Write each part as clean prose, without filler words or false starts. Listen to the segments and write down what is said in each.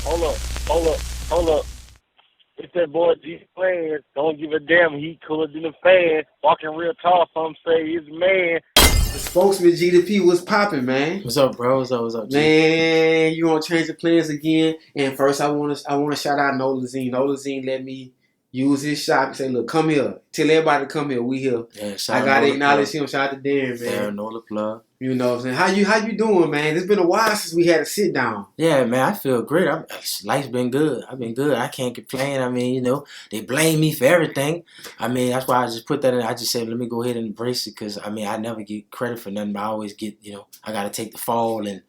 Hold up, hold up, hold up. It's that boy Geedy P. Don't give a damn. He cooler than a fan. Walking real tall. Some say he's a man. The spokesman Geedy P was popping, man. What's up, bro? What's up, G? Man, you want to change the plans again? And first, I want to shout out Nolazine. Nolazine let me use his shop and say, "Look, come here. Tell everybody to come here. We here." Yeah, I gotta acknowledge him. Shout out to Darren, man. Darren Nola plug. You know what I'm saying? How you doing, man? It's been a while since we had a sit down. Yeah, man, I feel great. Life's been good. I've been good. I can't complain. I mean, they blame me for everything. I mean, that's why I just put that in. I just said, let me go ahead and embrace it because, I mean, I never get credit for nothing, but I always get, I got to take the fall and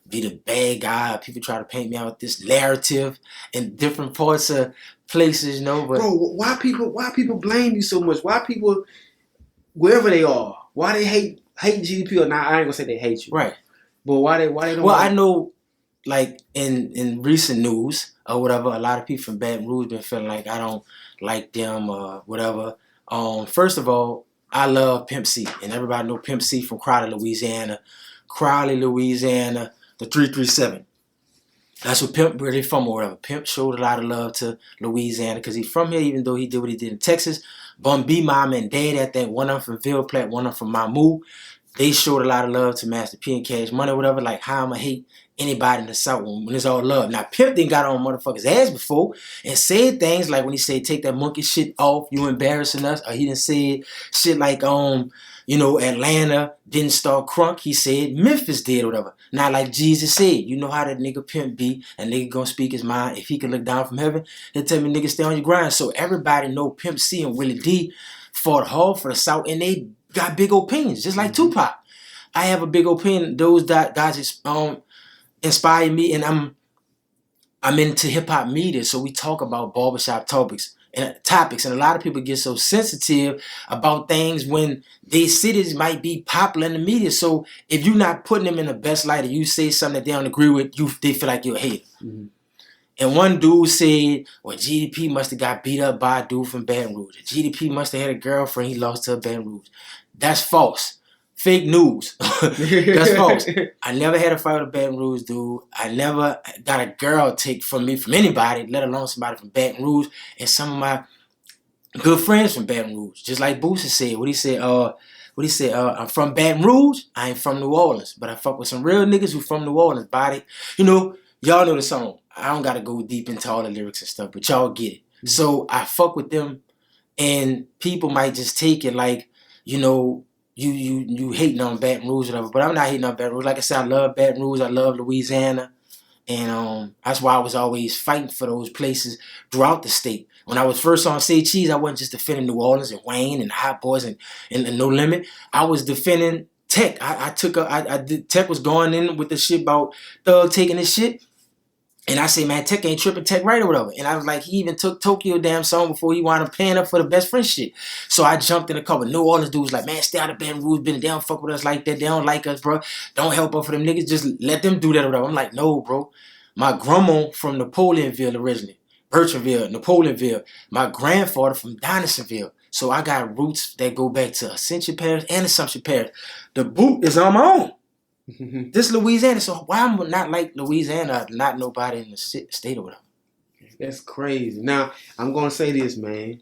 be the bad guy. People try to paint me out with this narrative in different parts of places, But bro, why people blame you so much? Why people, wherever they are, why they hate Geedy P or not? I ain't gonna say they hate you, right? But why they don't? Well, I know, like in recent news or whatever, a lot of people from Baton Rouge been feeling like I don't like them or whatever. First of all, I love Pimp C, and everybody know Pimp C from Crowley, Louisiana, the 337. That's what Pimp really from or whatever. Pimp showed a lot of love to Louisiana because he's from here, even though he did what he did in Texas. Bun B, mom and dad, I think one of them from Ville Platte, one of them from Mamou. They showed a lot of love to Master P and Cash Money or whatever. Like, how I'ma hate anybody in the South when it's all love. Now, Pimp didn't got on motherfuckers' ass before and said things like when he said, take that monkey shit off, you embarrassing us. Or he done said shit like, Atlanta didn't start crunk. He said Memphis did or whatever. Not like Jesus said. You know how that nigga Pimp be. A nigga gonna speak his mind. If he can look down from heaven, he'll tell me, nigga, stay on your grind. So everybody know Pimp C and Willie D fought hard for the South and they got big opinions, just like Tupac. I have a big opinion. Those guys inspire me, and I'm into hip hop media, so we talk about barbershop topics, and a lot of people get so sensitive about things when these cities might be popular in the media. So if you're not putting them in the best light, or you say something that they don't agree with, they feel like you're a hater. Mm-hmm. And one dude said, well, Geedy P must have got beat up by a dude from Baton Rouge. Geedy P must have had a girlfriend he lost to Baton Rouge. That's false. Fake news. That's false. I never had a fight with a Baton Rouge dude. I never got a girl take from me from anybody, let alone somebody from Baton Rouge. And some of my good friends from Baton Rouge, just like Boosie said. What he said, I'm from Baton Rouge. I ain't from New Orleans, but I fuck with some real niggas who from New Orleans. Body, y'all know the song. I don't gotta go deep into all the lyrics and stuff, but y'all get it. Mm-hmm. So I fuck with them, and people might just take it like, you hating on Baton Rouge or whatever, but I'm not hating on Baton Rouge. Like I said, I love Baton Rouge. I love Louisiana, and that's why I was always fighting for those places throughout the state. When I was first on Say Cheese, I wasn't just defending New Orleans and Wayne and Hot Boys and No Limit. I was defending Tech. Tech was going in with the shit about Thug taking his shit. And I say, man, Tech ain't tripping, Tech right or whatever. And I was like, he even took Tokyo damn song before he wound up paying up for the best friend shit. So I jumped in a couple. New Orleans dudes like, man, stay out of Baton Rouge, they don't fuck with us like that. They don't like us, bro. Don't help up for them niggas. Just let them do that or whatever. I'm like, no, bro. My grandma from Napoleonville originally. Bertrandville, Napoleonville. My grandfather from Donaldsonville. So I got roots that go back to Ascension Parish and Assumption Parish. The boot is on my own. This Louisiana, so why am I not like Louisiana, not nobody in the state or whatever? That's crazy. Now, I'm going to say this, man.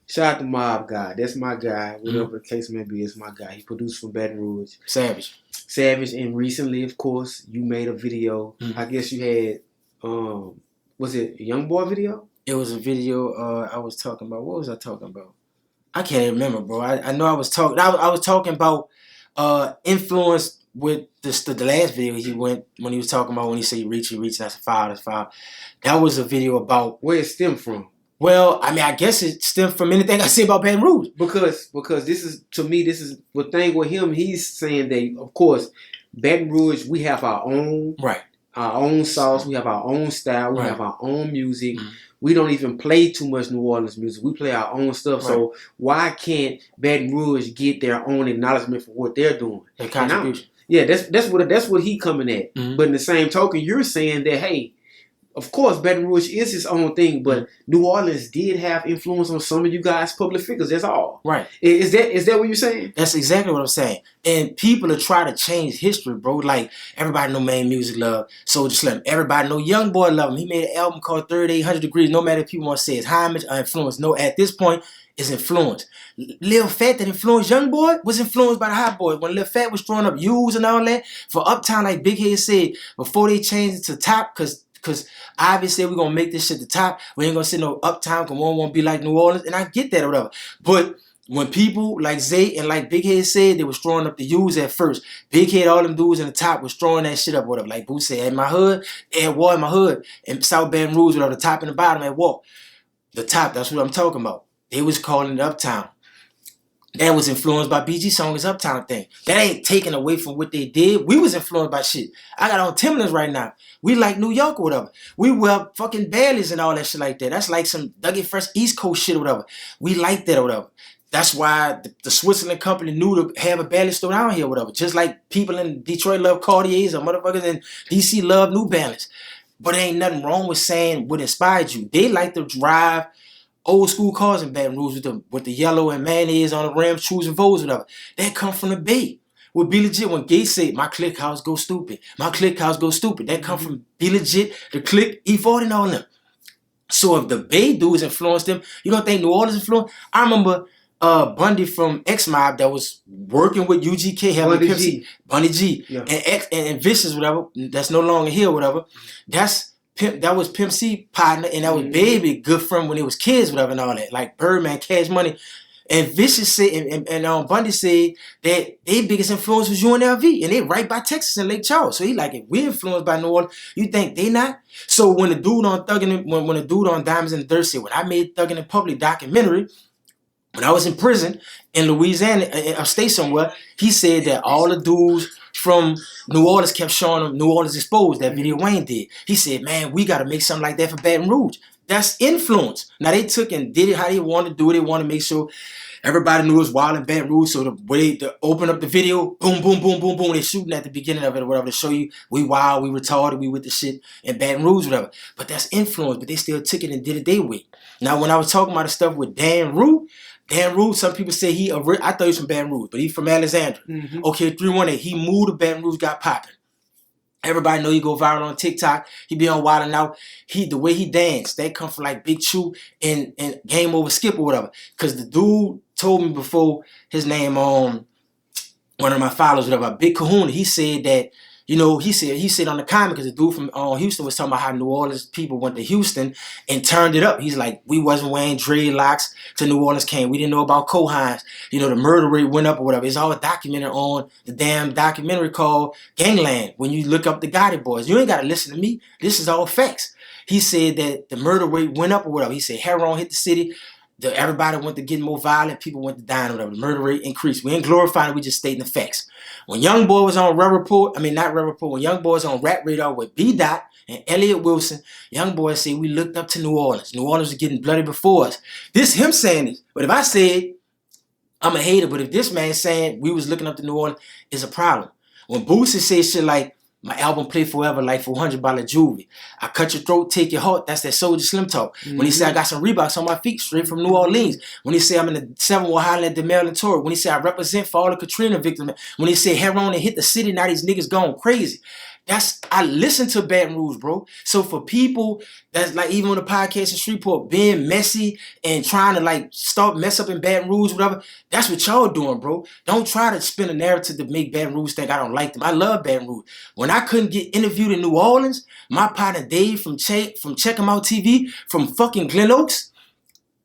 Shout out to Mob Guy. That's my guy. Whatever the case may be, it's my guy. He produced from Baton Rouge. Savage. And recently, of course, you made a video. Mm-hmm. I guess you had, was it a Young Boy video? It was a video I was talking about. What was I talking about? I can't remember, bro. I know I was talking. I was talking about influence with the last video he went when he was talking about when he said you reach, that's a foul. That was a video about where it stemmed from. Well, I mean, I guess it stemmed from anything I say about Baton Rouge. Because this is, to me, this is the thing with him. He's saying that, of course, Baton Rouge, we have our own, right, our own sauce. We have our own style. We have our own music. Mm-hmm. We don't even play too much New Orleans music. We play our own stuff. Right. So why can't Baton Rouge get their own acknowledgement for what they're doing? Their contribution. Yeah, that's what he coming at. Mm-hmm. But in the same token, you're saying that, hey, of course, Baton Rouge is its own thing, but New Orleans did have influence on some of you guys' public figures. That's all. Right. Is that what you're saying? That's exactly what I'm saying. And people are trying to change history, bro. Like, everybody know Main Music love Soulja Slim. Everybody know Young Boy love him. He made an album called 3800 Degrees. No matter if people want to say it's homage or influence. No, at this point, it's influence. Lil Fat that influenced Young Boy was influenced by the Hot Boys. When Lil Fat was throwing up U's and all that, for Uptown, like Big Head said, before they changed it to Top, because obviously we're going to make this shit the top. We ain't going to sit no Uptown because we don't want to be like New Orleans. And I get that or whatever. But when people like Zay and like Big Head said, they was throwing up the U's at first. Big Head, all them dudes in the top was throwing that shit up, whatever. Like Boo said, in my hood, at war in my hood, and South Baton Rouge, whatever, the top and the bottom at war. The top, that's what I'm talking about. They was calling it Uptown. That was influenced by BG Song's Uptown thing. That ain't taken away from what they did. We was influenced by shit. I got on Timberlands right now. We like New York or whatever. We wear fucking Baileys and all that shit like that. That's like some Dougie Fresh East Coast shit or whatever. We like that or whatever. That's why the Switzerland company knew to have a Bailey store down here or whatever. Just like people in Detroit love Cartiers or motherfuckers in DC love New Balance. But there ain't nothing wrong with saying what inspired you. They like to drive old school cars in Baton Rouge with the yellow and mayonnaise on the rims, choosing Vogues, whatever. That come from the Bay. Would be legit when Gates said, my click house go stupid. My click house go stupid. That come from Be Legit, the click, E40 and all them. So if the Bay dudes influenced them, you don't think New Orleans influenced? I remember Bundy from X Mob that was working with UGK, Bundy G, yeah. and Vicious, whatever, that's no longer here, whatever. That was Pimp C partner, and that was Baby, good friend when they was kids, whatever, and all that. Like Birdman, Cash Money. And Vicious said, and Bundy said that their biggest influence was UNLV, and they right by Texas and Lake Charles. So he like, if we're influenced by New Orleans, you think they not? So when the dude on when the dude on Diamonds in the Dirt said, when I made Thuggin' in Public documentary, when I was in prison in Louisiana, upstate somewhere, he said that all the dudes from New Orleans kept showing them New Orleans Exposed, that video Wayne did. He said, man, we got to make something like that for Baton Rouge. That's influence. Now, they took and did it how they wanted to do it. They want to make sure everybody knew it was Wild in Baton Rouge. So the way to open up the video, boom, boom, boom, boom, boom. They're shooting at the beginning of it or whatever to show you we wild, we retarded, we with the shit in Baton Rouge, whatever. But that's influence. But they still took it and did it their way. Now, when I was talking about the stuff with Dan Rue, some people say I thought he was from Baton Rouge, but he's from Alexandria. Okay, 318. He moved to Baton Rouge, got popping. Everybody know he go viral on TikTok. He be on Wild 'N Out. The way he danced, that come from like Big Chew and Game Over Skip or whatever. Cause the dude told me before his name one of my followers, whatever, Big Kahuna, he said that, you know, he said on the comment, because the dude from Houston was talking about how New Orleans people went to Houston and turned it up. He's like, we wasn't wearing dreadlocks to New Orleans came. We didn't know about cohines. You know, the murder rate went up or whatever. It's all documented on the damn documentary called Gangland. When you look up the Gotti Boys, you ain't got to listen to me. This is all facts. He said that the murder rate went up or whatever. He said heroin hit the city. Everybody went to get more violent. People went to dying or whatever. The murder rate increased. We ain't glorifying it. We just stating the facts. When Young Boy was on when Young Boy was on Rap Radar with B-Dot and Elliott Wilson, Young Boy said we looked up to New Orleans. New Orleans was getting bloody before us. This him saying this. But if I said, I'm a hater, but if this man saying we was looking up to New Orleans, is a problem. When Boosie says shit like, my album Play Forever like 400 by La Juvie. I cut your throat, take your heart. That's that Soulja Slim talk. When he said I got some Reeboks on my feet straight from New Orleans. When he said I'm in the 7 War Highland at Maryland Tour. When he said I represent for all the Katrina victims. When he said heroin and hit the city, now these niggas going crazy. I listen to Baton Rouge, bro. So for people that's like even on the podcast in Shreveport being messy and trying to like start mess up in Baton Rouge, whatever, that's what y'all doing, bro. Don't try to spin a narrative to make Baton Rouge think I don't like them. I love Baton Rouge. When I couldn't get interviewed in New Orleans, my partner Dave from Check 'Em Out TV from fucking Glen Oaks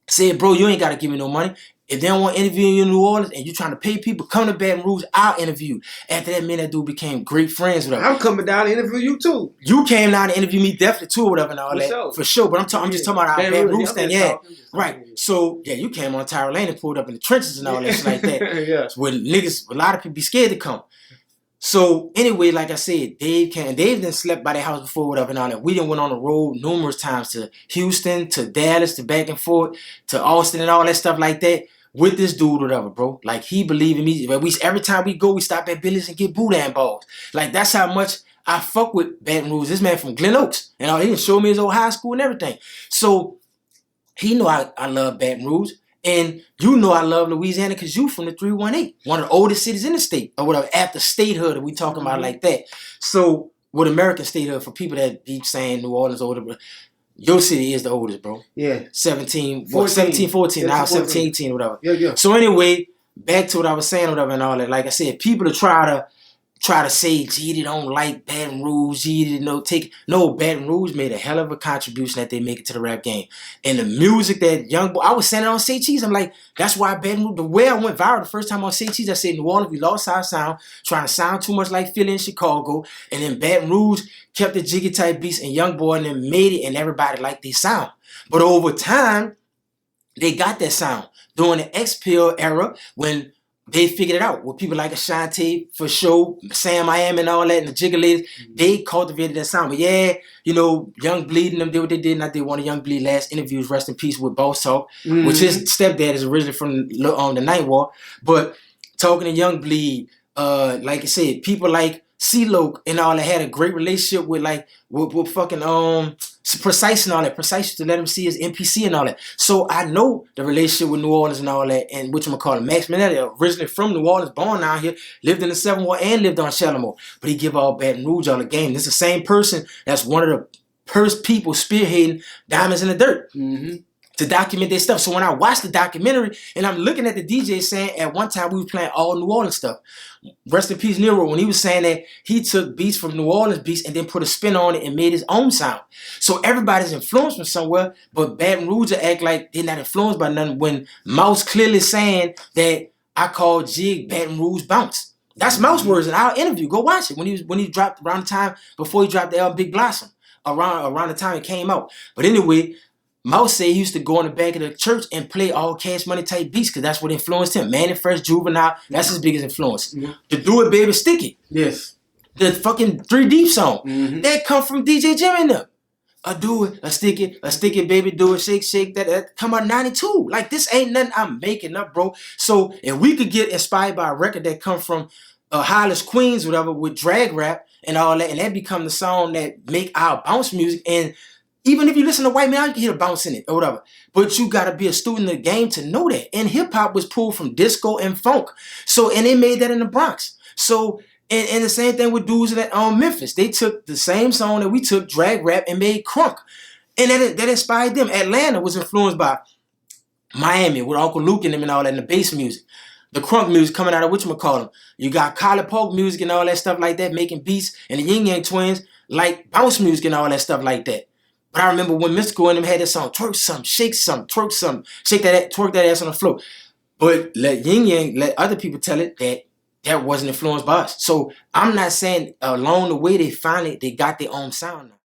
said, bro, you ain't got to give me no money. If they don't want to interview you in New Orleans and you trying to pay people, come to Baton Rouge, I'll interview. After that, me and that dude became great friends with him. I'm coming down to interview you too. You came down to interview me definitely too or whatever and all that. For sure. But I'm just talking about our Baton Rouge thing. Yeah. Right. So, yeah, you came on Tyra Lane and pulled up in the trenches and all that shit like that. Yeah. Where niggas, a lot of people be scared to come. So, anyway, like I said, Dave didn't slept by their house before, whatever, and all that. We done went on the road numerous times to Houston, to Dallas, to back and forth, to Austin and all that stuff like that with this dude, whatever, bro. Like, he believed in me. Every time we go, we stop at Billy's and get boudin balls. Like, that's how much I fuck with Baton Rouge. This man from Glen Oaks. And he done showed me his old high school and everything. So he know I love Baton Rouge. And you know I love Louisiana because you from the 318. One of the oldest cities in the state. Or whatever, after statehood that we talking about like that. So with American statehood, for people that be saying New Orleans older, but your city is the oldest, bro. Yeah. 17, 14, 14, now 17, 18, whatever. Yeah. So anyway, back to what I was saying, whatever, and all that. Like I said, people to try to say Geedy don't like Baton Rouge, Geedy Baton Rouge made a hell of a contribution that they make it to the rap game. And the music that young boy, I was saying it on Say Cheese, I'm like, that's why Baton Rouge, the way I went viral the first time on Say Cheese, I said New Orleans, we lost our sound, trying to sound too much like Philly and Chicago, and then Baton Rouge kept the jiggy type beats, and young boy and then made it, and everybody liked their sound. But over time, they got that sound. During the X-Pill era, when they figured it out with people like Ashanti, for sure, Sam I Am and all that, and the Jiggalators. They cultivated that sound. But yeah, Young Bleed and them did what they did. And I did one of Young Bleed last interviews, rest in peace, with Boss Talk, which his stepdad is originally from the Night War. But talking to Young Bleed, like I said, people like CeeLo and all that had a great relationship with fucking Precise and all that. Precise to let him see his NPC and all that. So I know the relationship with New Orleans and all that, and whatchamacallit, Max Minetti, originally from New Orleans, born out here, lived in the 7th Ward and lived on Shalimar. But he give all Baton Rouge all the game. This is the same person that's one of the first people spearheading Diamonds in the Dirt. To document their stuff. So when I watched the documentary and I'm looking at the DJ saying at one time we was playing all New Orleans stuff. Rest in peace, Nero, when he was saying that he took beats from New Orleans beats and then put a spin on it and made his own sound. So everybody's influenced from somewhere, but Baton Rouge act like they're not influenced by nothing when Mouse clearly saying that I call Jig Baton Rouge Bounce. That's Mouse words in our interview. Go watch it. When he dropped around the time before he dropped the album Big Blossom. Around the time it came out. But anyway, Mouse said he used to go in the back of the church and play all Cash Money type beats because that's what influenced him. Manny Fresh, Juvenile, that's his biggest influence. The Do It Baby Stick It. Yes. The fucking 3 Deep song. That come from DJ Jim and them. A do it, a stick it, baby, do it, shake, that come out 92. Like, this ain't nothing I'm making up, bro. So if we could get inspired by a record that come from Hollis, Queens, whatever, with drag rap and all that, and that become the song that make our bounce music, and even if you listen to White Man, you can hear the bounce in it or whatever. But you got to be a student of the game to know that. And hip-hop was pulled from disco and funk. So, and they made that in the Bronx. So, and the same thing with dudes at Memphis. They took the same song that we took, drag rap, and made crunk. And that inspired them. Atlanta was influenced by Miami with Uncle Luke and them and all that, and the bass music. The crunk music coming out of whatchamacallit. You got Collie Polk music and all that stuff like that, making beats. And the Yin Yang Twins like bounce music and all that stuff like that. But I remember when Mystical and them had that song, twerk something, shake something, twerk something, twerk that ass on the floor. But let Yin Yang, let other people tell it that wasn't influenced by us. So I'm not saying along the way they got their own sound now.